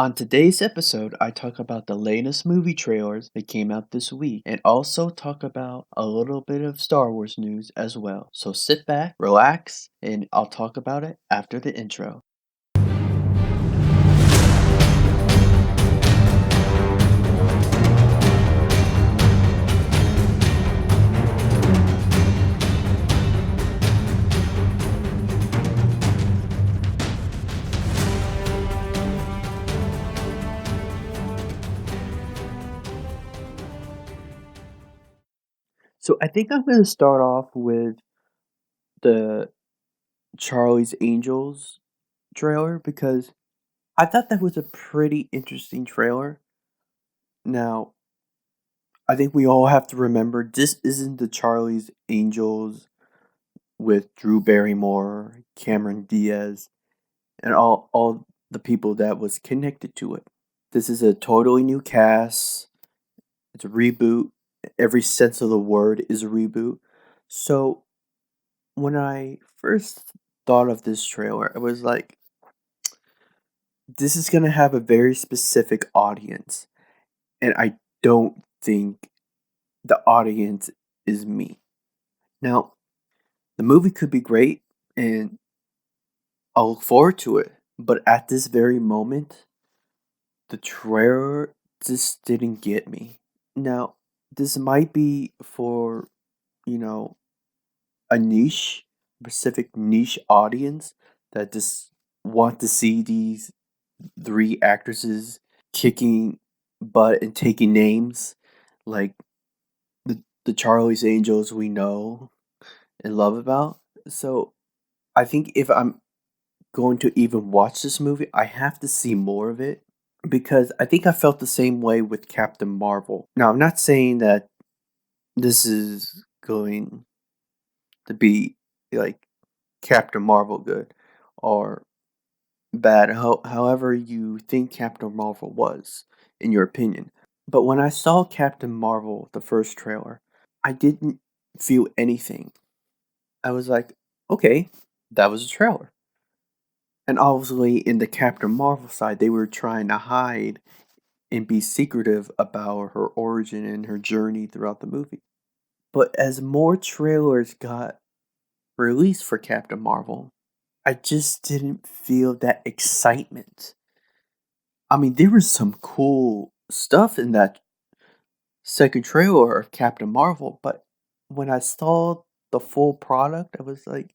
On today's episode, I talk about the latest movie trailers that came out this week and also talk about a little bit of Star Wars news as well. So sit back, relax, and I'll talk about it after the intro. So I think I'm going to start off with the Charlie's Angels trailer because I thought that was a pretty interesting trailer. Now, I think we all have to remember this isn't the Charlie's Angels with Drew Barrymore, Cameron Diaz, and all the people that was connected to it. This is a totally new cast. It's a reboot. Every sense of the word is a reboot. So when I first thought of this trailer, I was like, this is gonna have a very specific audience. And I don't think the audience is me. Now, the movie could be great and I'll look forward to it. But at this very moment, the trailer just didn't get me. Now, this might be for, you know, a niche, specific niche audience that just want to see these three actresses kicking butt and taking names like the Charlie's Angels we know and love about. So I think if I'm going to even watch this movie, I have to see more of it because I think I felt the same way with Captain Marvel. Now, I'm not saying that this is going to be like Captain Marvel good or bad, however you think Captain Marvel was, in your opinion. But when I saw Captain Marvel, the first trailer, I didn't feel anything. I was like, okay, that was a trailer. And obviously, in the Captain Marvel side, they were trying to hide and be secretive about her origin and her journey throughout the movie. But as more trailers got released for Captain Marvel, I just didn't feel that excitement. I mean, there was some cool stuff in that second trailer of Captain Marvel, but when I saw the full product, I was like,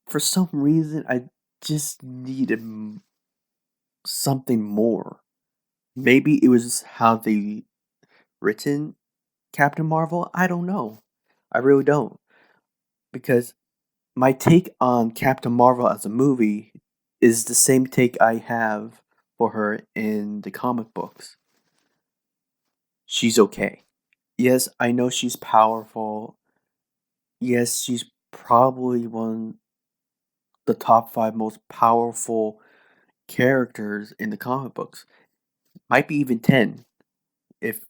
for some reason, I just needed something more. Maybe it was how they written Captain Marvel. I don't know. I really don't. Because my take on Captain Marvel as a movie is the same take I have for her in the comic books. She's okay. Yes, I know she's powerful. Yes, she's probably one of the top 5 most powerful characters in the comic books. Might be even 10. If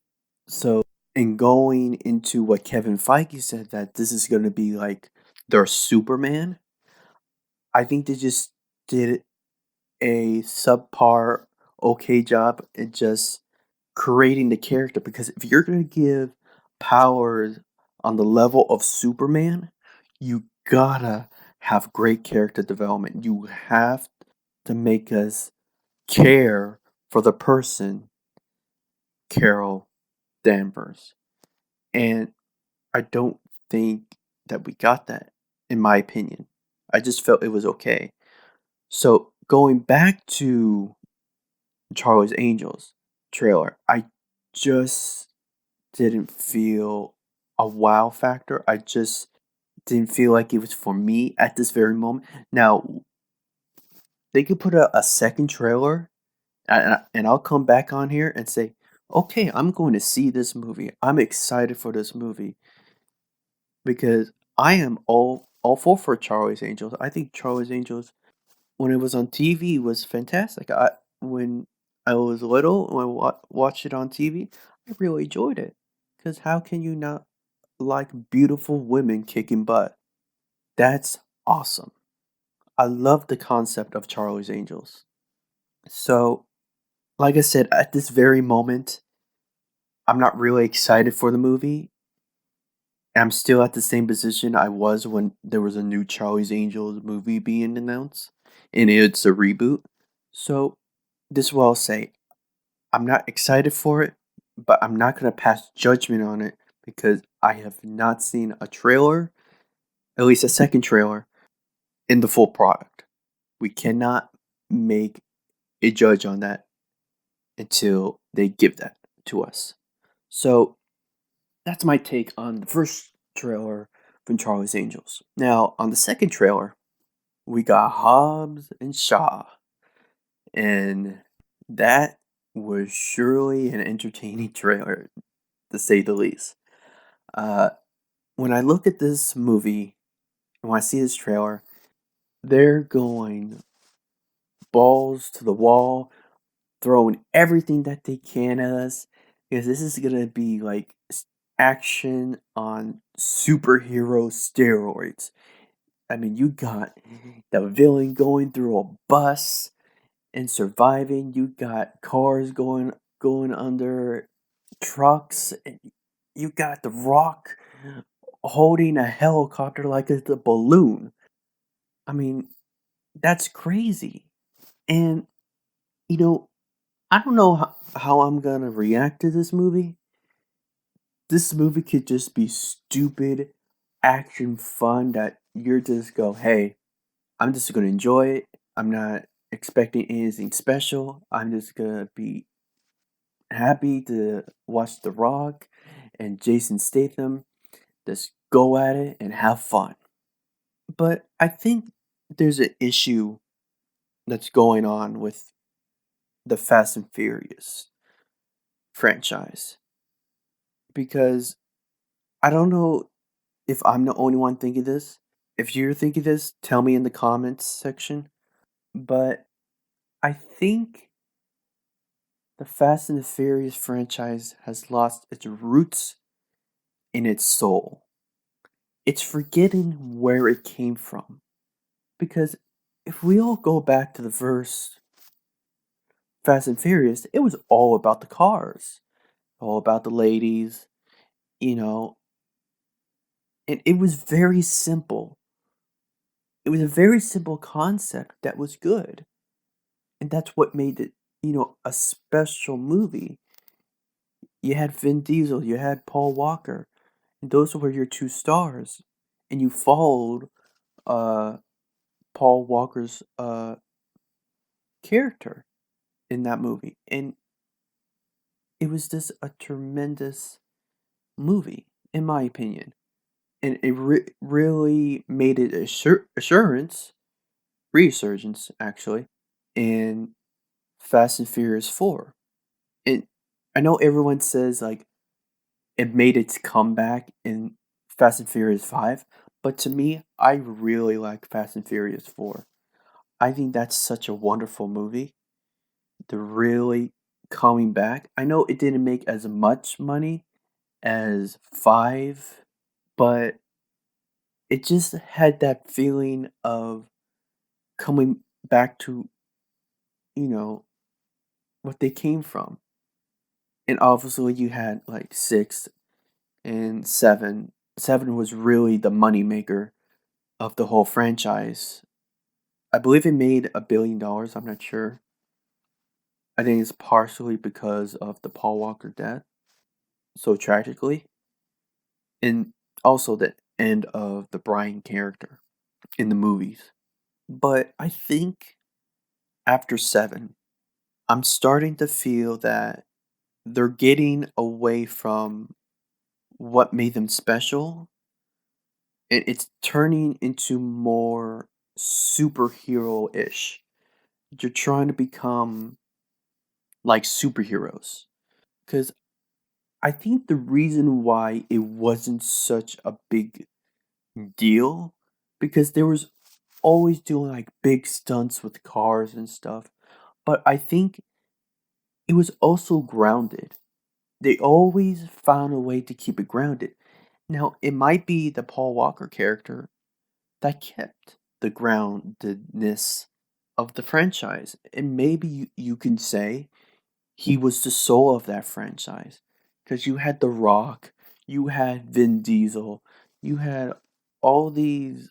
so, in going into what Kevin Feige said that this is going to be like their Superman, I think they just did a subpar okay job at just creating the character because if you're going to give powers on the level of Superman, you gotta have great character development. You have to make us care for the person, Carol Danvers. And I don't think that we got that, in my opinion. I just felt it was okay. So going back to Charlie's Angels trailer, I just didn't feel a wow factor. I just didn't feel like it was for me at this very moment. Now, they could put a second trailer, and I'll come back on here and say, okay, I'm going to see this movie. I'm excited for this movie because I am all for Charlie's Angels. I think Charlie's Angels, when it was on TV, was fantastic. When I was little, when I watched it on TV, I really enjoyed it. Because how can you not like beautiful women kicking butt? That's awesome. I love the concept of Charlie's Angels. So like I said, at this very moment, I'm not really excited for the movie. I'm still at the same position I was when there was a new Charlie's Angels movie being announced, and it's a reboot. So, this is what I'll say. I'm not excited for it, but I'm not gonna pass judgment on it because I have not seen a trailer, at least a second trailer, in the full product. We cannot make a judge on that until they give that to us. So that's my take on the first trailer from Charlie's Angels. Now, on the second trailer, we got Hobbs and Shaw, and that was surely an entertaining trailer, to say the least. Uh, when I look at this movie, and when I see this trailer, they're going balls to the wall, throwing everything that they can at us, because this is gonna be like action on superhero steroids. I mean, you got the villain going through a bus and surviving. You got cars going under trucks. And you got the Rock holding a helicopter like it's a balloon. I mean, that's crazy. And you know, I don't know how I'm gonna react to this movie. This movie could just be stupid action fun that you're just go, hey, I'm just gonna enjoy it. I'm not expecting anything special. I'm just gonna be happy to watch The Rock and Jason Statham just go at it and have fun. But I think there's an issue that's going on with the Fast and Furious franchise because I don't know if I'm the only one thinking this. If you're thinking this, tell me in the comments section. But I think the Fast and the Furious franchise has lost its roots in its soul. It's forgetting where it came from. Because if we all go back to the first Fast and Furious, it was all about the cars, all about the ladies, you know, and it was very simple. It was a very simple concept that was good. And that's what made it, a special movie. You had Vin Diesel, you had Paul Walker, and those were your two stars. And you followed uh Paul Walker's character in that movie. And it was just a tremendous movie, in my opinion. And it really made it resurgence, actually, in Fast and Furious 4. And I know everyone says, like, it made its comeback in Fast and Furious 5, but to me, I really like Fast and Furious 4. I think that's such a wonderful movie. They're really coming back. I know it didn't make as much money as 5, but it just had that feeling of coming back to, you know, what they came from. And obviously you had like 6 and 7. 7 was really the moneymaker of the whole franchise. I believe it made $1 billion, I'm not sure. I think it's partially because of the Paul Walker death, so tragically. And also the end of the Brian character in the movies. But I think after 7, I'm starting to feel that they're getting away from what made them special, and it's turning into more superhero-ish. You're trying to become like superheroes. Because I think the reason why it wasn't such a big deal, because there was always doing like big stunts with cars and stuff. But I think it was also grounded. They always found a way to keep it grounded. Now, it might be the Paul Walker character that kept the groundedness of the franchise. And maybe you can say he was the soul of that franchise. Because you had The Rock, you had Vin Diesel, you had all these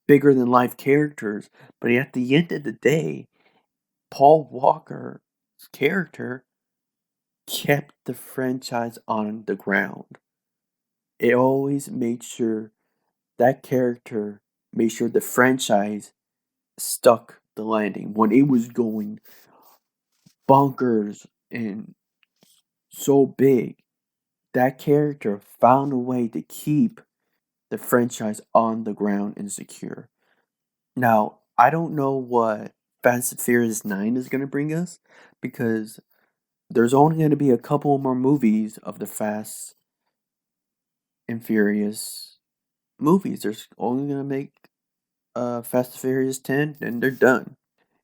bigger than life characters, but at the end of the day, Paul Walker's character kept the franchise on the ground. It always made sure that character made sure the franchise stuck the landing when it was going bonkers and so big. That character found a way to keep the franchise on the ground and secure. Now, I don't know what Fast and Furious 9 is going to bring us because there's only going to be a couple more movies of the Fast and Furious movies. There's only going to make Fast and Furious 10 and they're done.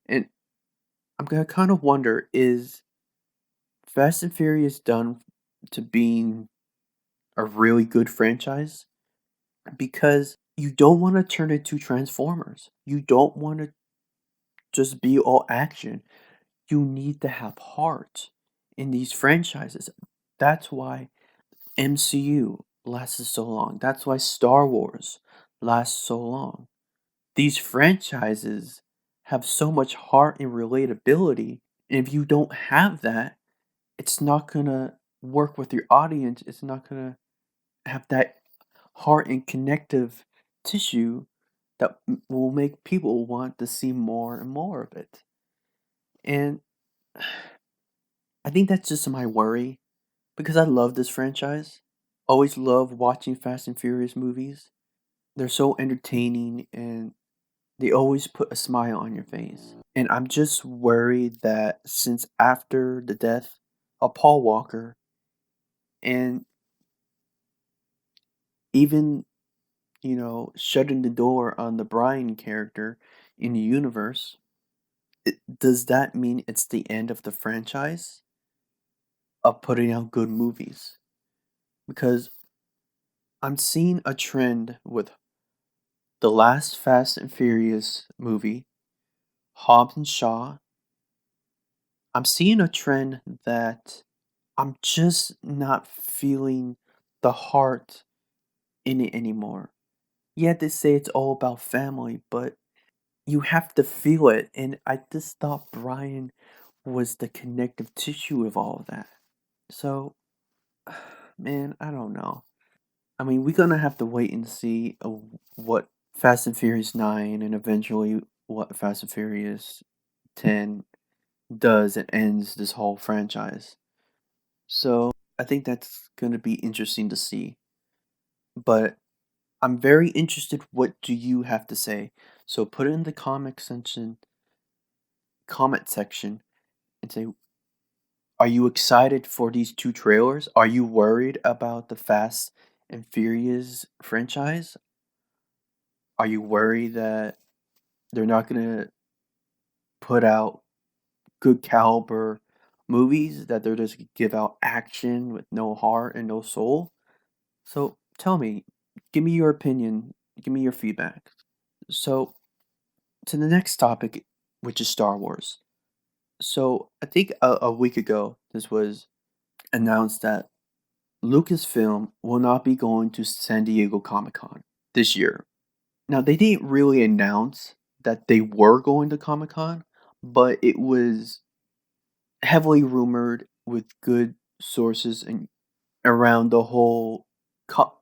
And I'm going to kind of wonder, is Fast and Furious done to being a really good franchise? Because you don't want to turn it to Transformers. You don't want to just be all action. You need to have heart in these franchises. That's why MCU lasted so long. That's why Star Wars lasts so long. These franchises have so much heart and relatability. And if you don't have that, it's not going to work with your audience. It's not going to have that heart and connective tissue that will make people want to see more and more of it. And I think that's just my worry because I love this franchise. Always love watching Fast and Furious movies. They're so entertaining and they always put a smile on your face. And I'm just worried that since after the death of Paul Walker and even, shutting the door on the Brian character in the universe, does that mean it's the end of the franchise of putting out good movies? Because I'm seeing a trend with the last Fast and Furious movie, Hobbs and Shaw. I'm seeing a trend that I'm just not feeling the heart in it anymore. Yeah, they say it's all about family, but you have to feel it. And I just thought Brian was the connective tissue of all of that. So, man, I don't know. I mean, we're gonna have to wait and see what Fast and Furious 9 and eventually what Fast and Furious 10 does and ends this whole franchise. So, I think that's gonna be interesting to see. But I'm very interested what do you have to say. So put it in the comment section and say, are you excited for these two trailers? Are you worried about the Fast and Furious franchise? Are you worried that they're not going to put out good caliber movies, that they're just gonna give out action with no heart and no soul? So tell me, give me your opinion, give me your feedback. So to the next topic, which is Star Wars. So I think a week ago, this was announced that Lucasfilm will not be going to San Diego Comic Con this year. Now, they didn't really announce that they were going to Comic Con, but it was heavily rumored with good sources and around the whole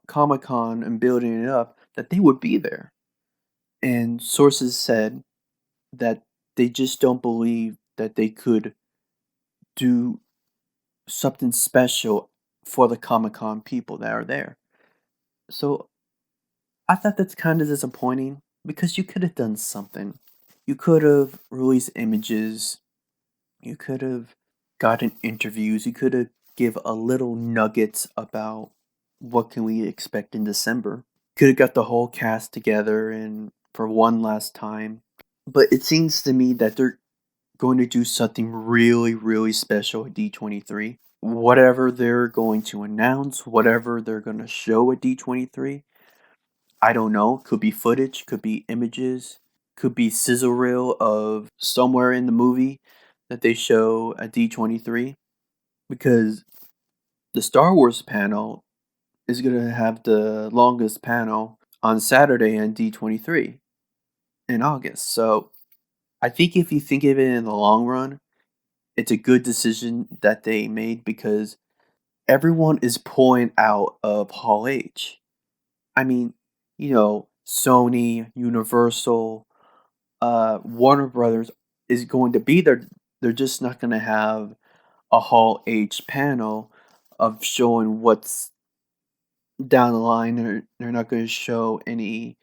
Comic Con and building it up that they would be there. And sources said that they just don't believe that they could do something special for the Comic Con people that are there. So I thought that's kind of disappointing because you could have done something. You could have released images. You could have gotten interviews. You could have give a little nuggets about what can we expect in December. Could have got the whole cast together and for one last time. But it seems to me that they're going to do something really, really special at D23. Whatever they're going to announce, whatever they're going to show at D23, I don't know. Could be footage, could be images, could be sizzle reel of somewhere in the movie that they show at D23. because the Star Wars panel is gonna have the longest panel on Saturday on D23 in August. So I think if you think of it in the long run, it's a good decision that they made because everyone is pulling out of Hall H. I mean, Sony, Universal, Warner Brothers is going to be there. They're just not going to have a Hall H panel of showing what's down the line. They're not going to show any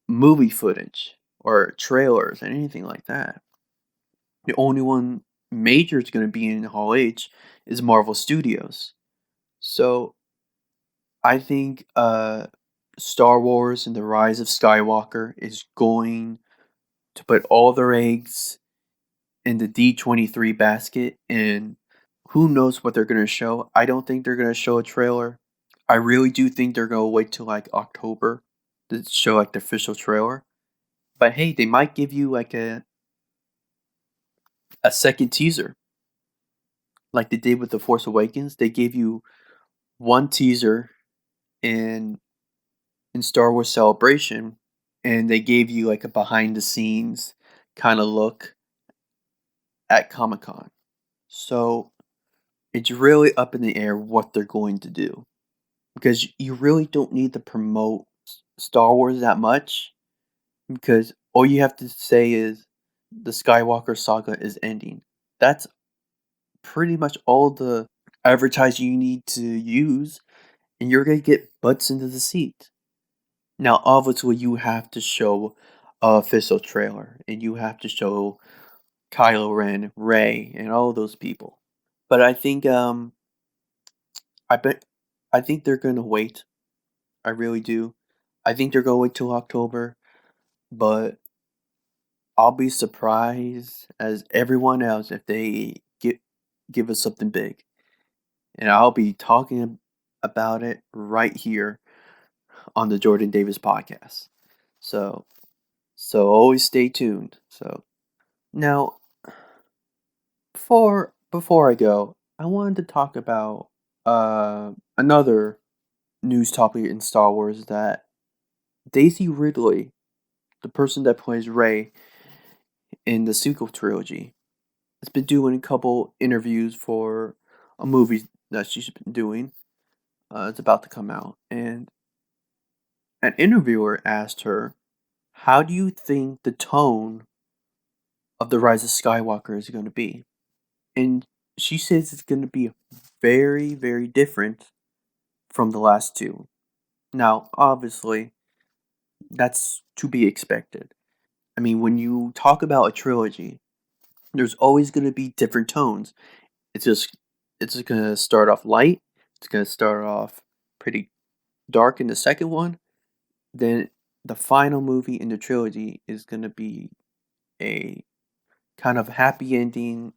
movie footage or trailers or anything like that. The only one major is going to be in Hall H is Marvel Studios. So I think Star Wars and the Rise of Skywalker is going to put all their eggs in the D23 basket, and who knows what they're going to show. I don't think they're going to show a trailer. I really do think they're going to wait till like October to show like the official trailer. But hey, they might give you like a second teaser like they did with The Force Awakens. They gave you one teaser in Star Wars Celebration, and they gave you like a behind the scenes kind of look at Comic-Con. So it's really up in the air what they're going to do because you really don't need to promote Star Wars that much because all you have to say is the Skywalker saga is ending. That's pretty much all the advertising you need to use, and you're going to get butts into the seat. Now, obviously, you have to show a official trailer, and you have to show Kylo Ren, Rey, and all those people. But I think I bet I think they're gonna wait. I really do. I think they're gonna wait till October, but I'll be surprised as everyone else if they give us something big. And I'll be talking about it right here on the Jordan Davis podcast. So always stay tuned. So now before I go, I wanted to talk about another news topic in Star Wars that Daisy Ridley, the person that plays Rey in the sequel trilogy, has been doing a couple interviews for a movie that she's been doing. It's about to come out, and an interviewer asked her, "How do you think the tone of the Rise of Skywalker is going to be?" And she says it's going to be very, very different from the last two. Now, obviously, that's to be expected. I mean, when you talk about a trilogy, there's always going to be different tones. It's just going to start off light. It's going to start off pretty dark in the second one. Then the final movie in the trilogy is going to be a kind of happy ending.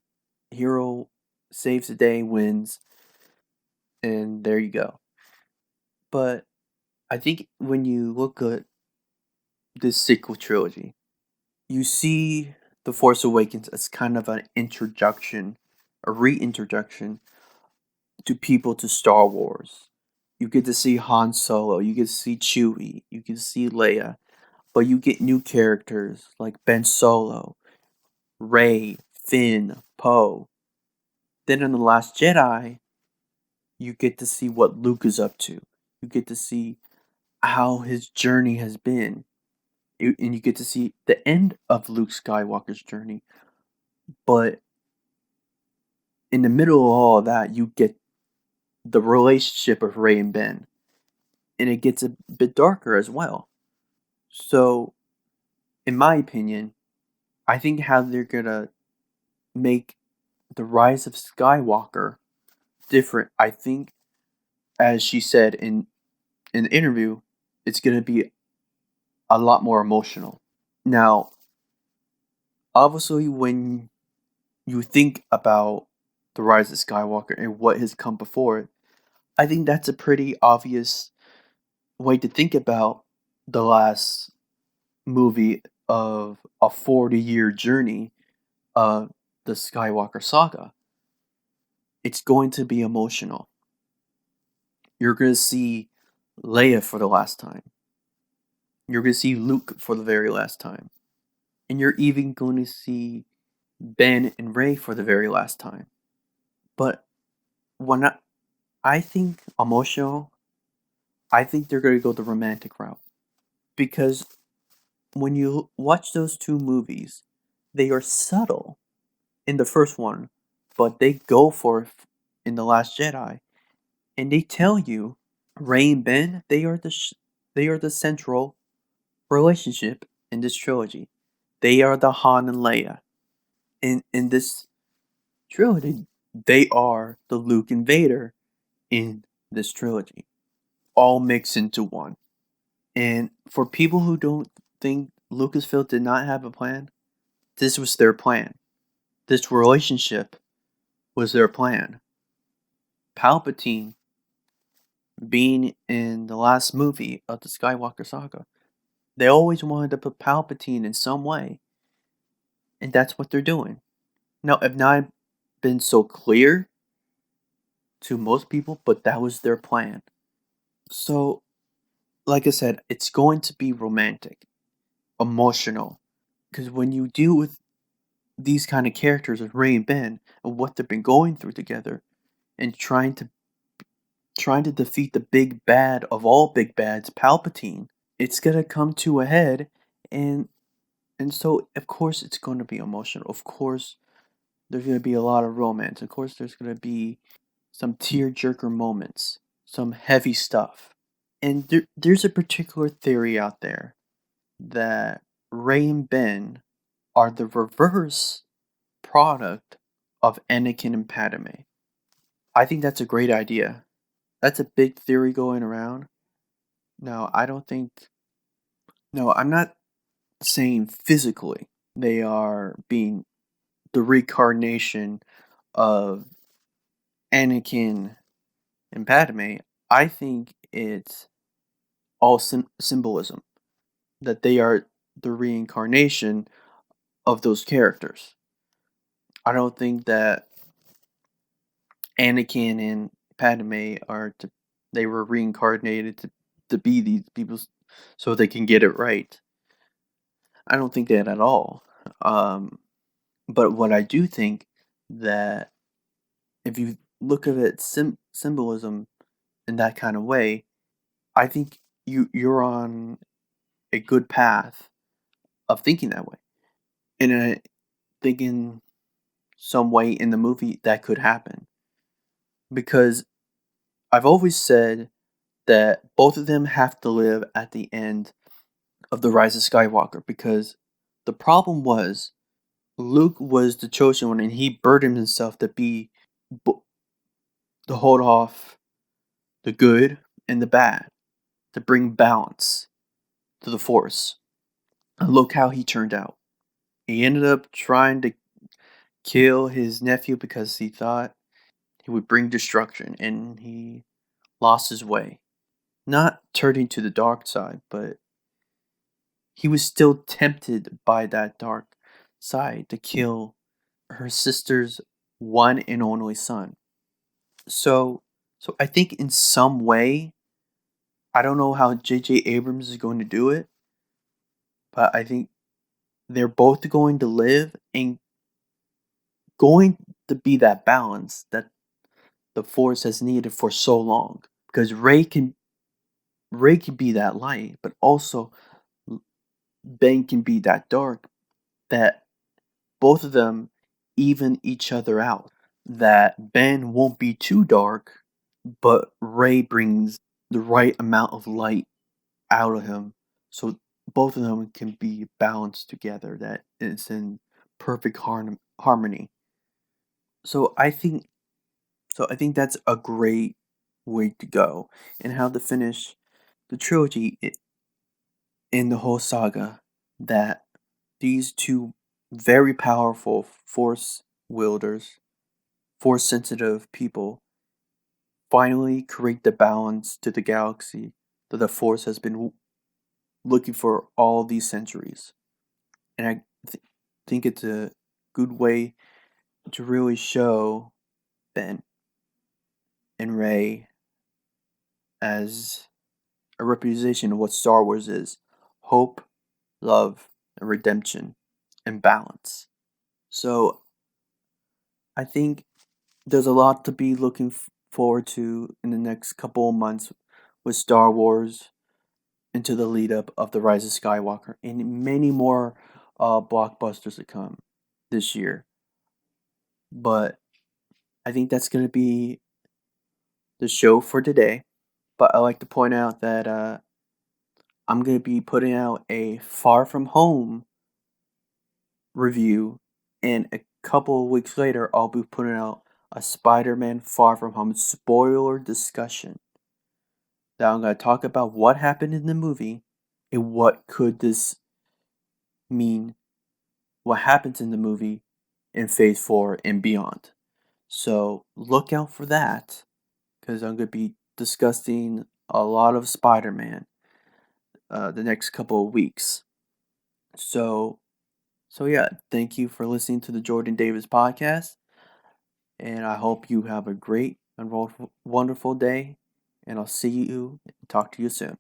Hero saves the day, wins, and there you go. But I think when you look at this sequel trilogy, you see The Force Awakens as kind of an introduction, a reintroduction to people to Star Wars. You get to see Han Solo, you get to see Chewie, you get to see Leia, but you get new characters like Ben Solo, Rey, Finn, Poe. Then in The Last Jedi, you get to see what Luke is up to. You get to see how his journey has been. And you get to see the end of Luke Skywalker's journey. But in the middle of all of that, you get the relationship of Rey and Ben. And it gets a bit darker as well. So, in my opinion, I think how they're gonna make the Rise of Skywalker different, I think, as she said in the interview, it's gonna be a lot more emotional. Now, obviously, when you think about the Rise of Skywalker and what has come before it, I think that's a pretty obvious way to think about the last movie of a 40-year journey of the Skywalker saga. it's going to be emotional. You're going to see Leia for the last time. You're going to see Luke for the very last time. And you're even going to see Ben and Rey for the very last time. But when I think emotional, I think they're going to go the romantic route. Because when you watch those two movies, they are subtle in the first one, but they go for it in The Last Jedi. And they tell you, Rey and Ben, they are the central relationship in this trilogy. They are the Han and Leia. In this trilogy, they are the Luke and Vader in this trilogy, all mixed into one. And for people who don't think Lucasfilm did not have a plan, this was their plan. This relationship was their plan. Palpatine being in the last movie of the Skywalker saga, they always wanted to put Palpatine in some way, and that's what they're doing. Now, it not been so clear to most people, but that was their plan. So, like I said, it's going to be romantic, emotional, because when you deal with these kind of characters of Rey and Ben and what they've been going through together and trying to defeat the big bad of all big bads, Palpatine, it's gonna come to a head, and so of course it's going to be emotional. Of course, there's gonna be a lot of romance. Of course, there's gonna be some tearjerker moments, some heavy stuff. And there's a particular theory out there that Rey and Ben are the reverse product of Anakin and Padme. I think that's a great idea. That's a big theory going around. Now, I don't think. No, I'm not saying physically they are being the reincarnation of Anakin and Padme. I think it's all symbolism, that they are the reincarnation of those characters. I don't think that Anakin and Padme they were reincarnated to be these people so they can get it right. I don't think that at all. Um, but what I do think that if you look at it symbolism in that kind of way, I think you're on a good path of thinking that way. And I think in some way in the movie that could happen. Because I've always said that both of them have to live at the end of The Rise of Skywalker, because the problem was Luke was the chosen one and he burdened himself to be to hold off the good and the bad, to bring balance to the Force. And look how he turned out. He ended up trying to kill his nephew because he thought he would bring destruction, and he lost his way. Not turning to the dark side, but he was still tempted by that dark side to kill her sister's one and only son. So I think in some way, I don't know how J.J. Abrams is going to do it, but I think they're both going to live and going to be that balance that the Force has needed for so long. Because Rey can be that light, but also Ben can be that dark. That both of them even each other out. That Ben won't be too dark, but Rey brings the right amount of light out of him, so both of them can be balanced together. That it's in perfect harmony. So I think that's a great way to go, and how to finish the trilogy in the whole saga. That these two very powerful force wielders, force sensitive people, finally create the balance to the galaxy that the Force has been looking for all these centuries. And I think it's a good way to really show Ben. and Rey as a representation of what Star Wars is: hope, love, and redemption, and balance. So I think there's a lot to be looking forward to in the next couple of months with Star Wars into the lead up of the Rise of Skywalker and many more blockbusters to come this year. But I think that's going to be the show for today. But I like to point out that I'm going to be putting out a Far From Home review, and a couple of weeks later, I'll be putting out a Spider Man Far From Home spoiler discussion. Now, I'm going to talk about what happened in the movie and what could this mean, what happens in the movie in Phase 4 and beyond. So, look out for that because I'm going to be discussing a lot of Spider Man the next couple of weeks. So, yeah, thank you for listening to the Jordan Davis podcast, and I hope you have a great and wonderful day, and I'll see you and talk to you soon.